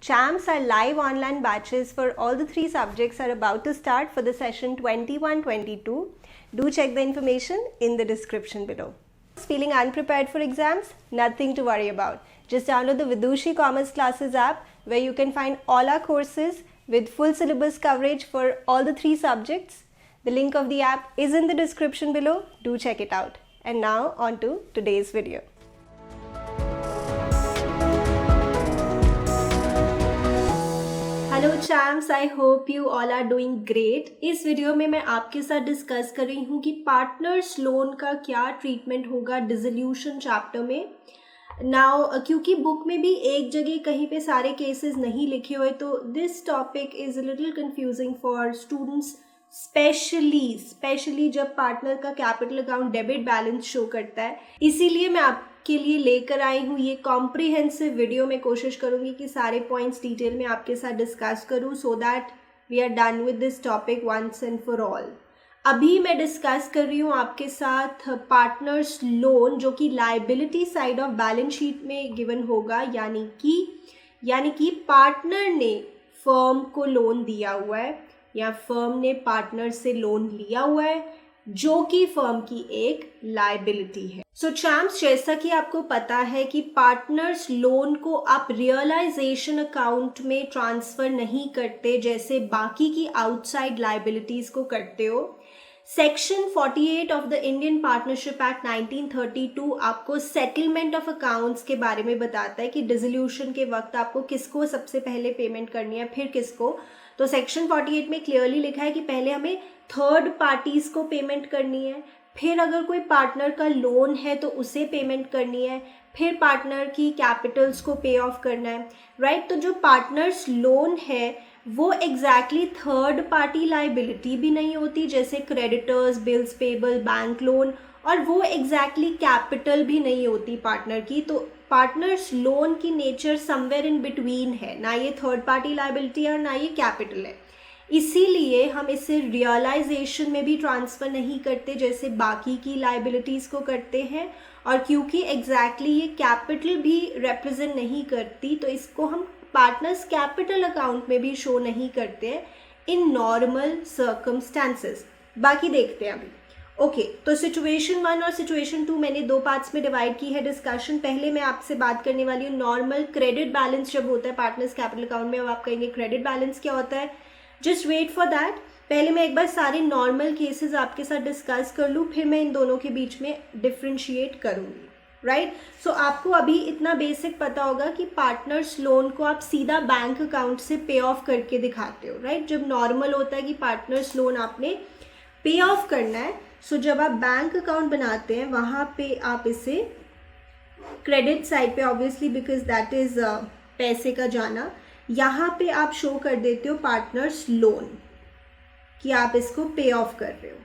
CHAMS, our live online batches for all the 3 subjects, are about to start for the session 21-22. Do check the information in the description below. Feeling unprepared for exams? Nothing to worry about. Just download the Vidushi Commerce Classes app where you can find all our courses with full syllabus coverage for all the 3 subjects. The link of the app is in the description below. Do check it out. And now on to today's video. Hello champs, I hope you all are doing great. इस video में मैं आपके साथ discuss कर रही हूँ कि partners loan का क्या ट्रीटमेंट होगा डिसोल्यूशन चैप्टर में। नाउ क्योंकि बुक में भी एक जगह कहीं पे सारे केसेस नहीं लिखे हुए, तो this topic is a little confusing for students, specially जब पार्टनर का capital account debit balance show करता है। इसीलिए मैं आपके लिए लेकर आई हूँ ये कॉम्प्रिहेंसिव वीडियो। में कोशिश करूँगी कि सारे पॉइंट्स डिटेल में आपके साथ डिस्कस करूँ so that we are done with this topic once and for all. अभी मैं डिस्कस कर रही हूँ आपके साथ पार्टनर्स लोन, जो कि liability side of balance sheet में गिवन होगा, यानी कि पार्टनर ने फर्म को लोन दिया हुआ है या फर्म ने पार्टनर से लोन लिया हुआ है, जो कि फर्म की एक लायबिलिटी है। सो चैम्स, जैसा कि आपको पता है कि पार्टनर्स लोन को आप रियलाइजेशन अकाउंट में ट्रांसफर नहीं करते जैसे बाकी की आउटसाइड लायबिलिटीज को करते हो। Section 48 of the Indian partnership act 1932 आपको सेटलमेंट ऑफ अकाउंट्स के बारे में बताता है कि डिसोल्यूशन के वक्त आपको किसको सबसे पहले पेमेंट करनी है, फिर किसको। तो सेक्शन 48 में क्लियरली लिखा है कि पहले हमें थर्ड पार्टीज को पेमेंट करनी है, फिर अगर कोई पार्टनर का लोन है तो उसे पेमेंट करनी है, फिर पार्टनर की कैपिटल्स को पे ऑफ करना है, राइट। तो जो पार्टनर्स लोन है वो एग्जैक्टली थर्ड पार्टी लायबिलिटी भी नहीं होती जैसे creditors, bills payable, bank loan, और वो एग्जैक्टली कैपिटल भी नहीं होती पार्टनर की। तो पार्टनर्स लोन की नेचर समवेयर इन बिटवीन है, ना ये थर्ड पार्टी लायबिलिटी है और ना ये कैपिटल है। इसीलिए हम इसे रियलाइजेशन में भी ट्रांसफ़र नहीं करते जैसे बाकी की लायबिलिटीज़ को करते हैं, और क्योंकि एग्जैक्टली ये कैपिटल भी रिप्रेजेंट नहीं करती तो इसको हम पार्टनर्स कैपिटल अकाउंट में भी शो नहीं करते हैं इन नॉर्मल सर्कमस्टांसेस। बाकी देखते हैं अभी। ओके, तो सिचुएशन 1 और सिचुएशन 2 मैंने 2 पार्ट्स में डिवाइड की है डिस्कशन। पहले मैं आपसे बात करने वाली हूँ नॉर्मल क्रेडिट बैलेंस जब होता है पार्टनर्स कैपिटल अकाउंट में। अब आप कहेंगे क्रेडिट बैलेंस क्या होता है, जस्ट वेट फॉर दैट। पहले मैं एक बार सारे नॉर्मल केसेस आपके साथ डिस्कस कर लूँ, फिर मैं इन दोनों के बीच में डिफ्रेंशिएट करूँगी, राइट। सो आपको अभी इतना बेसिक पता होगा कि पार्टनर्स लोन को आप सीधा बैंक अकाउंट से पे ऑफ करके दिखाते हो, राइट। जब नॉर्मल होता है कि पार्टनर्स लोन आपने पे ऑफ करना है, सो जब आप बैंक अकाउंट बनाते हैं वहाँ पे आप इसे क्रेडिट साइड पे, ऑब्वियसली बिकॉज दैट इज पैसे का जाना, यहाँ पे आप शो कर देते हो पार्टनर्स लोन कि आप इसको पे ऑफ कर रहे हो,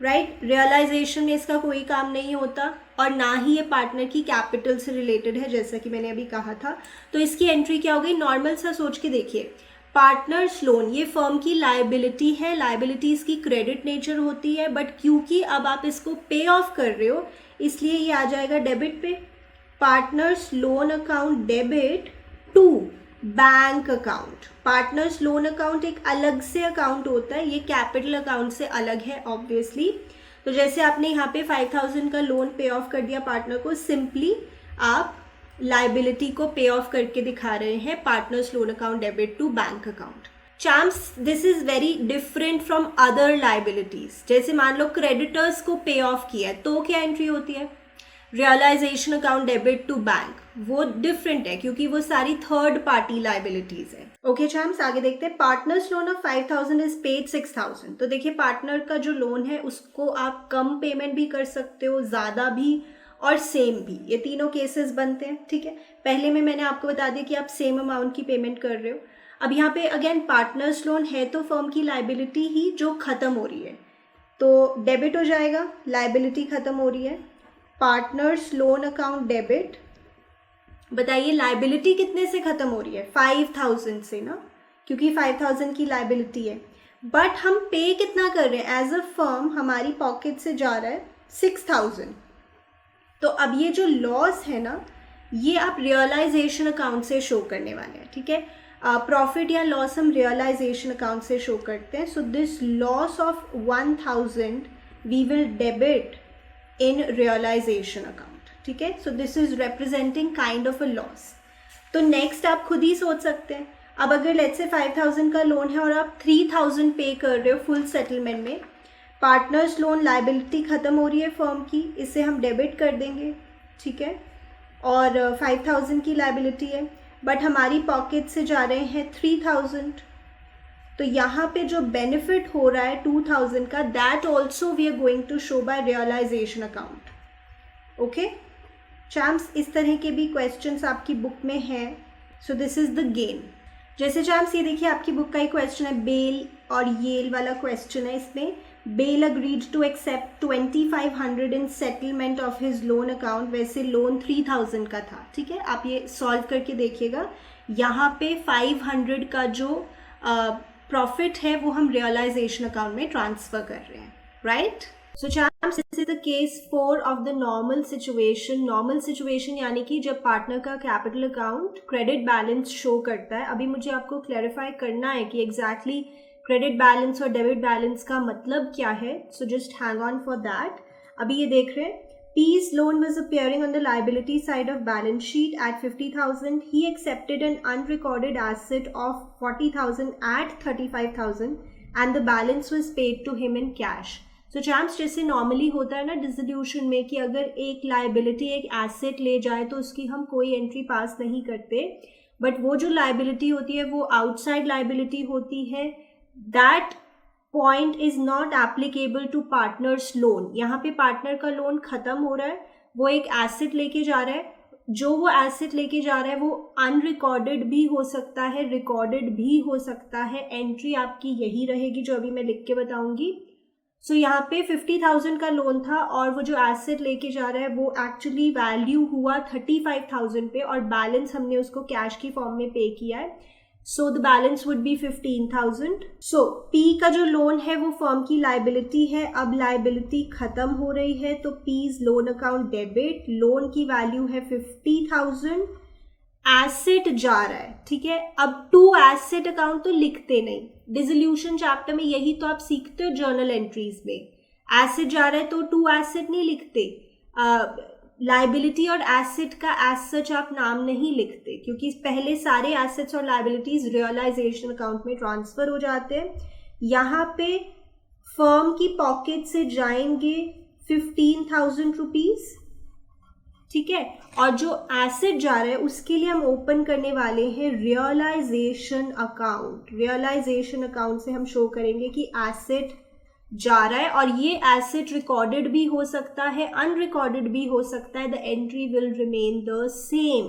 राइट। रियलाइजेशन में इसका कोई काम नहीं होता और ना ही ये पार्टनर की कैपिटल से रिलेटेड है जैसा कि मैंने अभी कहा था। तो इसकी एंट्री क्या हो गई, नॉर्मल सा सोच के देखिए। पार्टनर्स लोन ये फर्म की लायबिलिटी है, लायबिलिटीज़ की क्रेडिट नेचर होती है, बट क्योंकि अब आप इसको पे ऑफ कर रहे हो इसलिए ये आ जाएगा डेबिट पे। Partners loan account debit to bank account. Partners loan account एक अलग से अकाउंट होता है, ये कैपिटल अकाउंट से अलग है ऑब्वियसली। तो जैसे आपने यहाँ पे 5000 का लोन पे ऑफ कर दिया पार्टनर को, सिंपली आप लायबिलिटी को पे ऑफ करके दिखा रहे हैं partners loan account debit to bank account. Champs, this is very different from other liabilities. जैसे मान लो क्रेडिटर्स को पे ऑफ किया है तो क्या एंट्री होती है, realisation account debit to bank. वो डिफरेंट है क्योंकि वो सारी थर्ड पार्टी लायबिलिटीज है। ओके चैम्स, आगे देखते हैं। Partners loan of 5000 is paid 6000। तो देखिए पार्टनर का जो लोन है उसको आप कम पेमेंट भी कर सकते हो, ज़्यादा भी और सेम भी, ये तीनों केसेस बनते हैं, ठीक है। पहले में मैंने आपको बता दिया कि आप सेम अमाउंट की पेमेंट कर रहे हो। अब यहाँ पे अगेन पार्टनर्स लोन है तो फर्म की लायबिलिटी ही जो ख़त्म हो रही है, तो डेबिट हो जाएगा, लायबिलिटी ख़त्म हो रही है। पार्टनर्स लोन अकाउंट डेबिट, बताइए लायबिलिटी कितने से ख़त्म हो रही है, 5000 से ना, क्योंकि 5000 की लायबिलिटी है। बट हम पे कितना कर रहे हैं, एज अ फर्म हमारी पॉकेट से जा रहा है 6000। तो अब ये जो लॉस है ना, ये आप रियलाइजेशन अकाउंट से शो करने वाले हैं, ठीक है। प्रॉफिट या लॉस हम रियलाइजेशन अकाउंट से शो करते हैं। So this loss of 1000 we will debit in realisation account, ठीक है। So this is representing kind of a loss. तो नेक्स्ट आप खुद ही सोच सकते हैं, अब अगर लेट्स से 5000 का लोन है और आप 3000 पे कर रहे हो फुल सेटलमेंट में, पार्टनर्स लोन लाइबिलिटी ख़त्म हो रही है फर्म की, इसे हम डेबिट कर देंगे, ठीक है। और 5000 की लाइबिलिटी है, बट हमारी पॉकेट से जा रहे हैं 3000, तो यहाँ पे जो बेनिफिट हो रहा है 2000 का, that also we are going to show by realisation account. Okay champs, इस तरह के भी क्वेश्चंस आपकी बुक में हैं। So this is the game. जैसे चैम्प्स ये देखिए आपकी बुक का ही क्वेश्चन है, बेल और येल वाला क्वेश्चन है। इसमें Bell agreed to accept 2500 in settlement of his loan account, वैसे लोन 3000 का था, ठीक है। आप ये सॉल्व करके देखिएगा, यहाँ पे 500 का जो प्रॉफिट है वो हम रियलाइजेशन अकाउंट में ट्रांसफर कर रहे हैं, right. So champs, this is the case 4 of the normal situation. Normal situation यानी कि जब पार्टनर का capital account credit balance show करता है। अभी मुझे आपको क्लैरिफाई करना है कि एग्जैक्टली क्रेडिट बैलेंस और डेबिट बैलेंस का मतलब क्या है, so just hang on for that. अभी ये देख रहे हैं, P's loan was appearing on the liability side of balance sheet at 50,000. He accepted an unrecorded asset of 40,000 at 35,000 and the balance was paid to him in cash. So champs, जैसे normally होता है ना dissolution में कि अगर एक liability एक asset ले जाए तो उसकी हम कोई एंट्री पास नहीं करते, बट वो जो लाइबिलिटी होती है वो आउटसाइड लाइबिलिटी होती है, that point is not applicable to partners loan. यहाँ पे पार्टनर का लोन खत्म हो रहा है, वो एक एसेट लेके जा रहा है, जो वो एसेट लेके जा रहा है वो अनरिकॉर्डेड भी हो सकता है, रिकॉर्डेड भी हो सकता है। एंट्री आपकी यही रहेगी जो अभी मैं लिख के बताऊंगी। सो यहाँ पे 50,000 का लोन था और वो जो एसेट लेके जा रहा है वो एक्चुअली वैल्यू हुआ 35,000 पे और बैलेंस हमने उसको कैश की फॉर्म में पे किया है। So the balance would be 15,000। So P का जो लोन है वो फर्म की लाइबिलिटी है। अब लाइबिलिटी खत्म हो रही है तो P's loan account debit, loan की वैल्यू है 50,000, एसेट जा रहा है, ठीक है। अब टू एसेट अकाउंट तो लिखते नहीं, डिसोल्यूशन चैप्टर में यही तो आप सीखते हो जर्नल एंट्रीज में। एसेट जा रहा है तो टू एसेट नहीं लिखते, लाइबिलिटी और एसेट का एज सच आप नाम नहीं लिखते, क्योंकि पहले सारे एसेट्स और लाइबिलिटीज रियलाइजेशन अकाउंट में ट्रांसफर हो जाते हैं। यहाँ पे फर्म की पॉकेट से जाएंगे 15,000 रुपीज, ठीक है, और जो एसेट जा रहा है उसके लिए हम ओपन करने वाले हैं रियलाइजेशन अकाउंट। रियलाइजेशन अकाउंट से हम शो करेंगे कि एसेट जा रहा है और ये एसेट रिकॉर्डेड भी हो सकता है, अनरिकॉर्डेड भी हो सकता है, the entry will remain the same.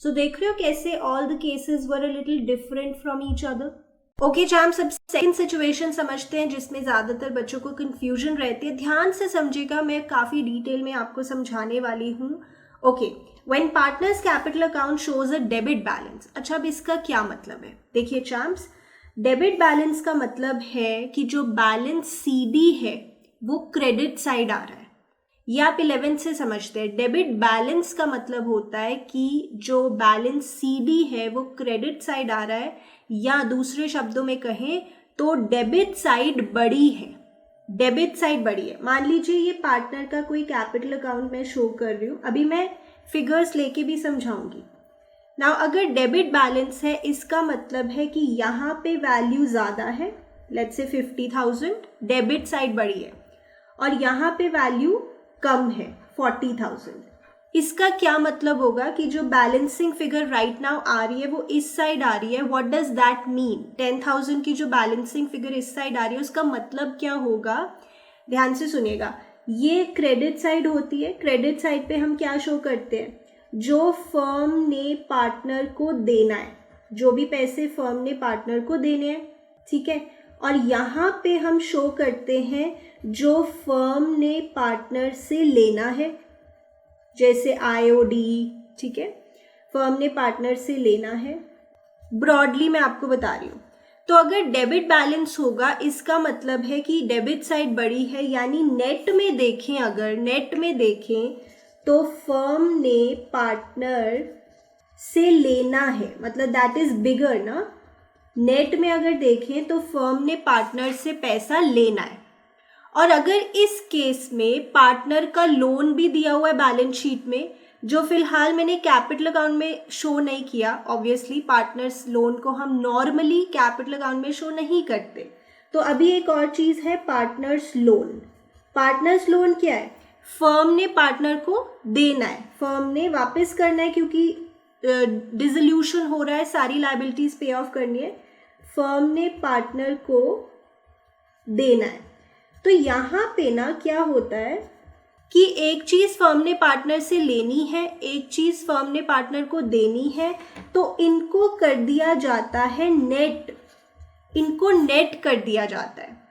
So देख रहे हो कैसे all the cases were a little different from each other. Okay champs, अब सेकंड सिचुएशन समझते हैं जिसमें ज्यादातर बच्चों को कंफ्यूजन रहती है। ध्यान से समझिएगा, मैं काफी डिटेल में आपको समझाने वाली हूँ। Okay, when partners capital account shows a debit balance. अच्छा, अब इसका क्या मतलब है? देखिए चैम्प्स, डेबिट बैलेंस का मतलब है कि जो बैलेंस सीडी है वो क्रेडिट साइड आ रहा है। ये आप 11th से समझते हैं। डेबिट बैलेंस का मतलब होता है कि जो बैलेंस सीडी है वो क्रेडिट साइड आ रहा है, या दूसरे शब्दों में कहें तो डेबिट साइड बड़ी है। डेबिट साइड बड़ी है। मान लीजिए ये पार्टनर का कोई कैपिटल अकाउंट मैं शो कर रही हूँ, अभी मैं फिगर्स लेके भी समझाऊंगी। नाउ अगर डेबिट बैलेंस है, इसका मतलब है कि यहाँ पे वैल्यू ज़्यादा है, लेट्स से 50,000, डेबिट साइड बड़ी है, और यहाँ पे वैल्यू कम है 40,000। इसका क्या मतलब होगा कि जो बैलेंसिंग फिगर राइट नाउ आ रही है वो इस साइड आ रही है। What does that mean? 10,000 की जो बैलेंसिंग फिगर इस साइड आ रही है उसका मतलब क्या होगा? ध्यान से सुनिएगा, ये क्रेडिट साइड होती है। क्रेडिट साइड पे हम क्या शो करते हैं? जो फर्म ने पार्टनर को देना है, जो भी पैसे फर्म ने पार्टनर को देने हैं, ठीक है। और यहाँ पे हम शो करते हैं जो फर्म ने पार्टनर से लेना है, जैसे IOD, ठीक है, फर्म ने पार्टनर से लेना है। ब्रॉडली मैं आपको बता रही हूँ। तो अगर डेबिट बैलेंस होगा, इसका मतलब है कि डेबिट साइड बड़ी है, यानी नेट में देखें, अगर नेट में देखें तो फर्म ने पार्टनर से लेना है, मतलब दैट इज बिगर ना। नेट में अगर देखें तो फर्म ने पार्टनर से पैसा लेना है, और अगर इस केस में पार्टनर का लोन भी दिया हुआ है बैलेंस शीट में, जो फिलहाल मैंने कैपिटल अकाउंट में शो नहीं किया, ऑब्वियसली पार्टनर्स लोन को हम नॉर्मली कैपिटल अकाउंट में शो नहीं करते। तो अभी एक और चीज़ है पार्टनर्स लोन। पार्टनर्स लोन क्या है? फर्म ने पार्टनर को देना है, फर्म ने वापस करना है, क्योंकि डिसोल्यूशन हो रहा है, सारी लायबिलिटीज पे ऑफ करनी है, फर्म ने पार्टनर को देना है। तो यहाँ पे ना क्या होता है कि एक चीज़ फर्म ने पार्टनर से लेनी है, एक चीज़ फर्म ने पार्टनर को देनी है, तो इनको कर दिया जाता है नेट, इनको नेट कर दिया जाता है।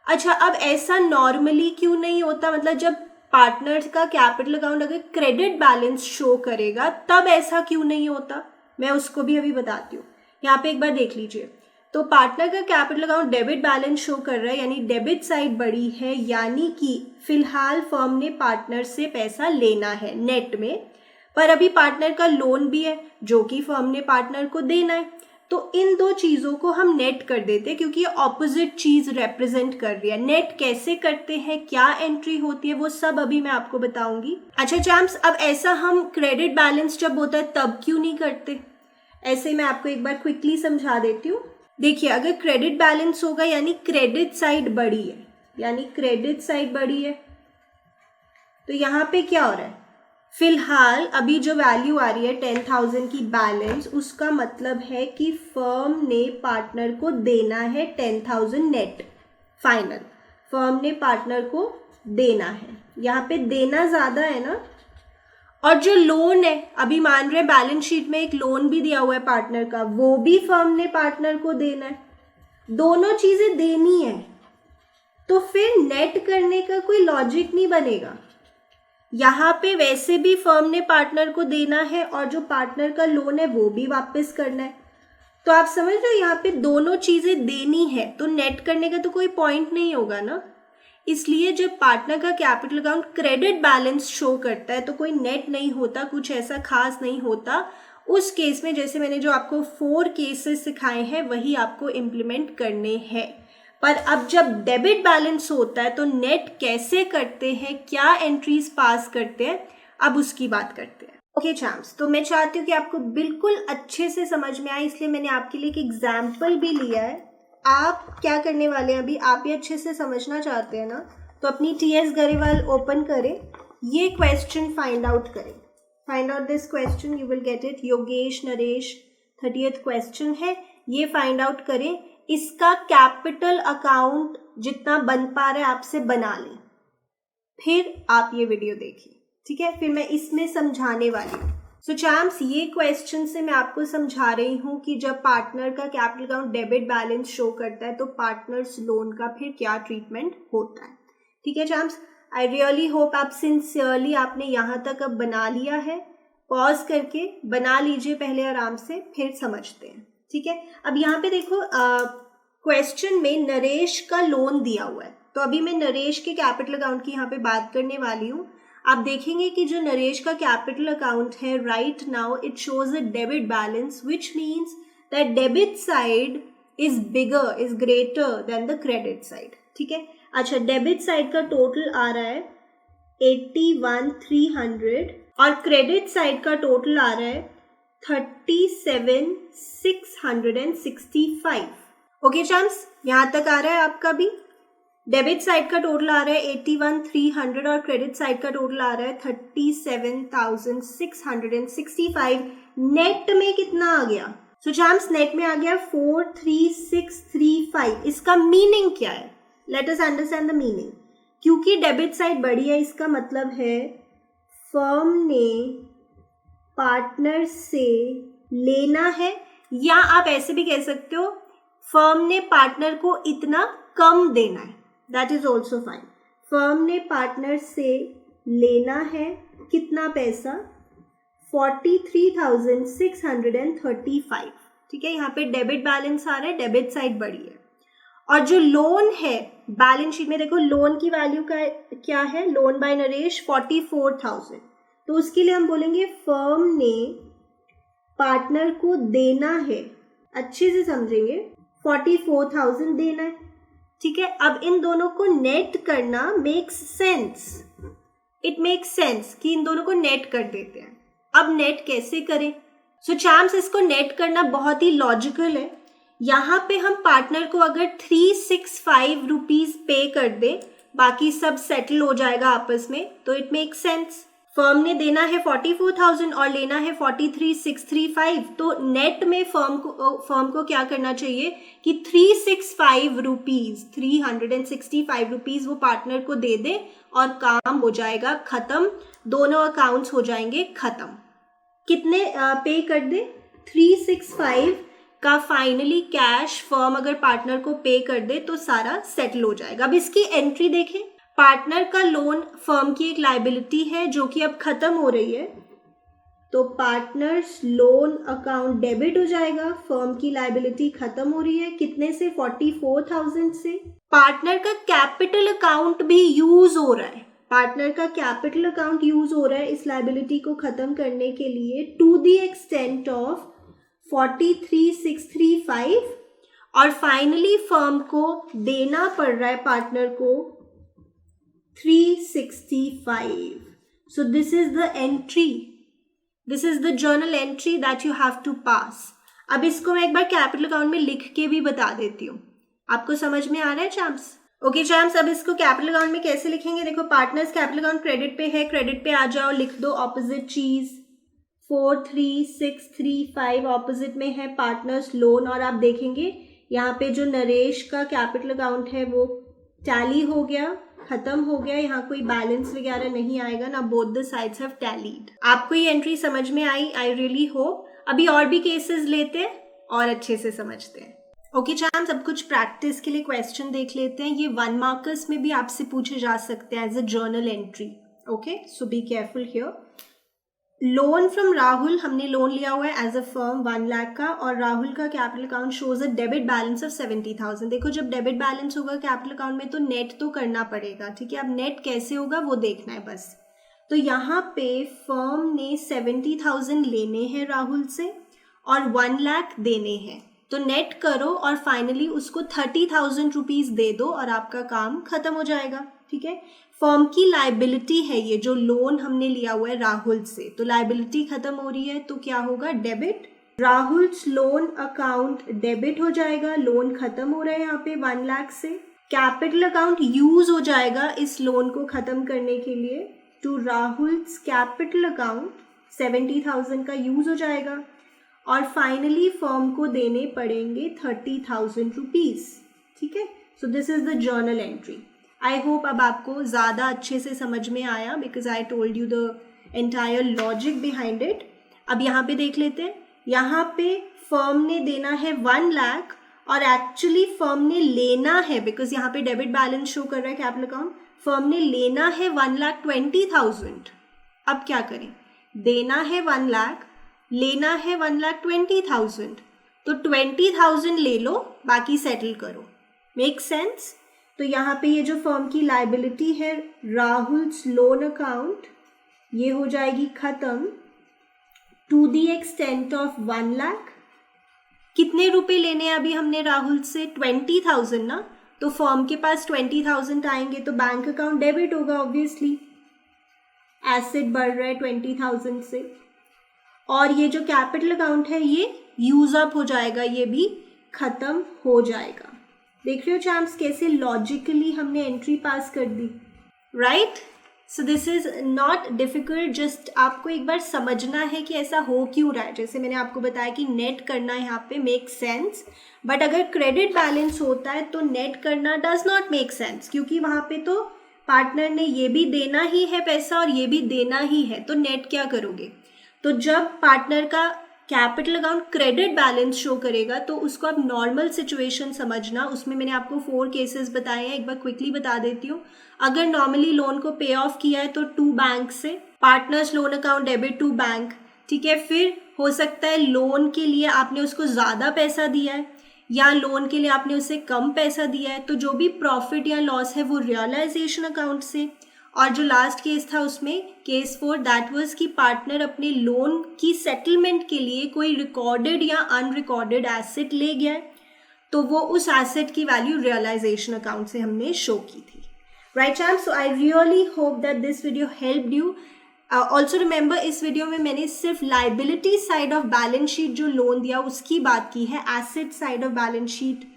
अच्छा, अब ऐसा नॉर्मली क्यों नहीं होता? मतलब जब पार्टनर का कैपिटल अकाउंट अगर क्रेडिट बैलेंस शो करेगा तब ऐसा क्यों नहीं होता, मैं उसको भी अभी बताती हूँ। यहाँ पे एक बार देख लीजिए, तो पार्टनर का capital account debit balance show कर रहा है, यानी डेबिट साइड बड़ी है, यानी कि फिलहाल फर्म ने पार्टनर से पैसा लेना है नेट में, पर अभी पार्टनर का लोन भी है जो कि फर्म ने पार्टनर को देना है। तो इन दो चीज़ों को हम नेट कर देते हैं, क्योंकि ये ऑपोजिट चीज़ रिप्रेजेंट कर रही है। नेट कैसे करते हैं, क्या एंट्री होती है, वो सब अभी मैं आपको बताऊंगी। अच्छा चैम्प्स, अब ऐसा हम क्रेडिट बैलेंस जब होता है तब क्यों नहीं करते? ऐसे मैं आपको एक बार क्विकली समझा देती हूँ। देखिए, अगर क्रेडिट बैलेंस होगा यानी क्रेडिट साइड बड़ी है, यानी क्रेडिट साइड बड़ी है, तो यहाँ पे क्या हो रहा है? फिलहाल अभी जो वैल्यू आ रही है 10,000 की बैलेंस, उसका मतलब है कि फर्म ने पार्टनर को देना है 10,000 नेट फाइनल, फर्म ने पार्टनर को देना है। यहाँ पे देना ज़्यादा है ना, और जो लोन है, अभी मान रहे बैलेंस शीट में एक लोन भी दिया हुआ है पार्टनर का, वो भी फर्म ने पार्टनर को देना है, दोनों चीज़ें देनी है, तो फिर नेट करने का कोई लॉजिक नहीं बनेगा। यहाँ पे वैसे भी फर्म ने पार्टनर को देना है और जो पार्टनर का लोन है वो भी वापस करना है, तो आप समझ रहे हो, यहाँ पे दोनों चीज़ें देनी है, तो नेट करने का तो कोई पॉइंट नहीं होगा ना। इसलिए जब पार्टनर का capital account credit balance show करता है तो कोई नेट नहीं होता, कुछ ऐसा खास नहीं होता। उस केस में जैसे मैंने जो आपको 4 केसेस सिखाए हैं वही आपको इम्प्लीमेंट करने हैं। पर अब जब डेबिट बैलेंस होता है तो नेट कैसे करते हैं, क्या एंट्रीज पास करते हैं, अब उसकी बात करते हैं। ओके चैम्प्स, तो मैं चाहती हूँ कि आपको बिल्कुल अच्छे से समझ में आए, इसलिए मैंने आपके लिए एक एग्जाम्पल भी लिया है। आप क्या करने वाले हैं, अभी आप भी अच्छे से समझना चाहते हैं ना, तो अपनी TS गरेवाल ओपन करें, ये क्वेश्चन फाइंड आउट करें। Find out this question, you will get it. Yogesh Naresh 30th question है, ये फाइंड आउट करें। इसका कैपिटल अकाउंट जितना बन पा रहा है आपसे बना लें, फिर आप ये वीडियो देखिए, ठीक है? फिर मैं इसमें समझाने वाली हूँ। सो चैम्प्स, ये क्वेश्चन से मैं आपको समझा रही हूँ कि जब पार्टनर का capital account debit balance show करता है तो पार्टनर्स लोन का फिर क्या ट्रीटमेंट होता है। ठीक है चैम्प्स, आई रियली होप आप सिंसियरली आपने यहाँ तक अब बना लिया है। पॉज करके बना लीजिए पहले आराम से, फिर समझते हैं। ठीक है, अब यहाँ पे देखो क्वेश्चन में नरेश का लोन दिया हुआ है, तो अभी मैं नरेश के कैपिटल अकाउंट की यहाँ पे बात करने वाली हूँ। आप देखेंगे कि जो नरेश का कैपिटल अकाउंट है right now it shows a debit balance which means that debit side is bigger, is greater than the credit side. ठीक है, अच्छा डेबिट साइड का टोटल आ रहा है 81,300 और क्रेडिट साइड का टोटल आ रहा है 37,665। ओके चम्स, यहाँ तक आ रहा है आपका भी। डेबिट साइड का टोटल आ रहा है 81,300 और क्रेडिट साइड का टोटल आ रहा है 37,665। नेट में कितना आ गया? सो चम्स, नेट में आ गया 43635। इसका मीनिंग क्या है? Let us understand the meaning. क्योंकि डेबिट साइड बड़ी है, इसका मतलब है फर्म ने पार्टनर से लेना है, या आप ऐसे भी कह सकते हो फर्म ने पार्टनर को इतना कम देना है, that is also fine. Firm ने पार्टनर से लेना है कितना पैसा? 43,635। ठीक है, यहाँ पे डेबिट बैलेंस आ रहा है, डेबिट साइड बड़ी है। और जो लोन है बैलेंस शीट में देखो, लोन की वैल्यू का क्या है? Loan by Naresh 44,000। तो उसके लिए हम बोलेंगे फर्म ने पार्टनर को देना है, अच्छे से समझेंगे, 44,000 देना है, ठीक है। अब इन दोनों को नेट करना makes sense, it makes sense कि इन दोनों को नेट कर देते हैं। अब नेट कैसे करें? सो चैम्प्स, इसको नेट करना बहुत ही लॉजिकल है। यहाँ पे हम पार्टनर को अगर 365 रुपीज पे कर दे, बाकी सब सेटल हो जाएगा आपस में, तो इट मेक्स सेंस। फर्म ने देना है 44,000 और लेना है 43,635, तो नेट में फर्म को क्या करना चाहिए कि 365 रुपीज 365 रुपीज वो पार्टनर को दे दे और काम हो जाएगा खत्म, दोनों अकाउंट्स हो जाएंगे खत्म। कितने पे कर दे? 365 का फाइनली कैश फर्म अगर पार्टनर को पे कर दे तो सारा सेटल हो जाएगा। अब इसकी एंट्री देखें, पार्टनर का लोन फर्म की एक लायबिलिटी है जो कि अब खत्म हो रही है, तो पार्टनर्स लोन अकाउंट डेबिट हो जाएगा, फर्म की लायबिलिटी खत्म हो रही है। कितने से? 44,000 से। पार्टनर का कैपिटल अकाउंट भी यूज हो रहा है, पार्टनर का कैपिटल अकाउंट यूज हो रहा है इस लायबिलिटी को खत्म करने के लिए टू द एक्सटेंट ऑफ 43,635, और फाइनली फर्म को देना पड़ रहा है पार्टनर को 365. So this is the entry. This is the journal entry that you have to pass. अब इसको मैं एक बार कैपिटल अकाउंट में लिख के भी बता देती हूँ। आपको समझ में आ रहा है चैम्प्स? ओके चैम्प्स, अब इसको कैपिटल अकाउंट में कैसे लिखेंगे? देखो, पार्टनर्स कैपिटल अकाउंट क्रेडिट पे है, क्रेडिट पे आ जाओ, लिख दो ऑपोजिट चीज। 43,635 ऑपोजिट में है पार्टनर्स लोन, और आप देखेंगे यहाँ पे जो नरेश का कैपिटल अकाउंट है वो टैली हो गया, खत्म हो गया, यहाँ कोई बैलेंस वगैरह नहीं आएगा ना, both the sides have tallied. आपको ये एंट्री समझ में आई? I really hope. अभी और भी केसेस लेते हैं और अच्छे से समझते हैं। ओके चैम्प्स, अब कुछ प्रैक्टिस के लिए क्वेश्चन देख लेते हैं। ये 1 मार्कर्स में भी आपसे पूछे जा सकते हैं as a journal entry. Okay, so be careful here. Loan from Rahul, हमने लोन लिया हुआ है एज अ फर्म 1 लाख का, और राहुल का capital account shows a debit balance of 70,000। देखो, जब डेबिट बैलेंस होगा कैपिटल अकाउंट में तो नेट तो करना पड़ेगा, ठीक है। अब नेट कैसे होगा वो देखना है बस। तो यहाँ पे फर्म ने 70,000 लेने हैं राहुल से और 1 लाख देने हैं, तो नेट करो और फाइनली उसको 30,000 रुपीज दे दो और आपका काम खत्म हो जाएगा, ठीक है। फर्म की लायबिलिटी है ये, जो लोन हमने लिया हुआ है राहुल से, तो लायबिलिटी खत्म हो रही है तो क्या होगा? Debit. Rahul's loan account debit हो जाएगा, लोन खत्म हो रहा है यहाँ पे 1 लाख से। कैपिटल अकाउंट यूज हो जाएगा इस लोन को खत्म करने के लिए, टू राहुल्स कैपिटल अकाउंट 70,000 का यूज हो जाएगा, और फाइनली फर्म को देने पड़ेंगे 30,000 रुपीज, ठीक है। So this is the journal entry. I hope अब आपको ज़्यादा अच्छे से समझ में आया, because I told you the entire logic behind it. अब यहाँ पे देख लेते हैं, यहाँ पे फर्म ने देना है 1 लाख और एक्चुअली फर्म ने लेना है, बिकॉज यहाँ पे डेबिट बैलेंस शो कर रहा है कैपिटल अकाउंट, फर्म ने लेना है 1,20,000। अब क्या करें? देना है 1 लाख, लेना है 1,20,000, तो 20,000 ले लो, बाकी सेटल करो। Make sense? तो यहाँ पे ये जो फर्म की लायबिलिटी है राहुल्स लोन अकाउंट, ये हो जाएगी खत्म to the extent of 1 lakh. कितने रुपए लेने हैं अभी हमने राहुल से? 20,000 ना, तो फर्म के पास 20,000 आएंगे तो बैंक अकाउंट डेबिट होगा, ऑब्वियसली एसेट बढ़ रहा है 20,000 से, और ये जो कैपिटल अकाउंट है ये यूज अप हो जाएगा, ये भी खत्म हो जाएगा। देख रहे हो चैम्प्स कैसे लॉजिकली हमने एंट्री पास कर दी, right? So this is not difficult, just आपको एक बार समझना है कि ऐसा हो क्यों रहा है। जैसे मैंने आपको बताया कि नेट करना यहाँ पे मेक सेंस, बट अगर क्रेडिट बैलेंस होता है तो नेट करना डज नॉट मेक सेंस, क्योंकि वहाँ पे तो पार्टनर ने ये भी देना ही है पैसा और ये भी देना ही है, तो नेट क्या करोगे? तो जब पार्टनर का capital account credit balance show करेगा तो उसको आप नॉर्मल सिचुएशन समझना। उसमें मैंने आपको 4 केसेस बताए हैं, एक बार क्विकली बता देती हूँ। अगर नॉर्मली लोन को पे ऑफ किया है तो 2 बैंक से, partners loan account debit to bank, ठीक है। फिर हो सकता है लोन के लिए आपने उसको ज़्यादा पैसा दिया है या लोन के लिए आपने उसे कम पैसा दिया है, तो जो भी प्रॉफिट या लॉस है वो रियलाइजेशन अकाउंट से, और जो लास्ट केस था उसमें केस 4 दैट वाज कि पार्टनर अपने लोन की सेटलमेंट के लिए कोई रिकॉर्डेड या अनरिकॉर्डेड एसेट ले गया है, तो वो उस एसेट की वैल्यू रियलाइजेशन अकाउंट से हमने शो की थी. Right champ, so I really hope that this video helped you. Also remember, इस वीडियो में मैंने सिर्फ liability side of balance sheet जो लोन दिया उसकी बात की है, asset side of balance sheet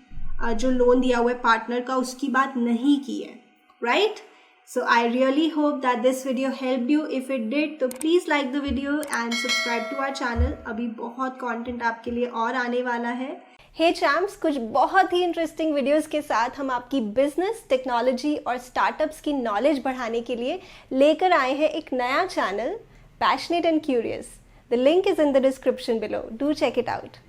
जो लोन दिया हुआ है पार्टनर का उसकी बात नहीं की है. Right, so I really hope that this video helped you. If it did, तो please like the video and subscribe to our channel. अभी बहुत content आपके लिए और आने वाला है. Hey champs, कुछ बहुत ही इंटरेस्टिंग वीडियोस के साथ हम आपकी बिजनेस, टेक्नोलॉजी और स्टार्टअप्स की नॉलेज बढ़ाने के लिए लेकर आए हैं एक नया channel, passionate and curious. The link is in the description below. Do check it out.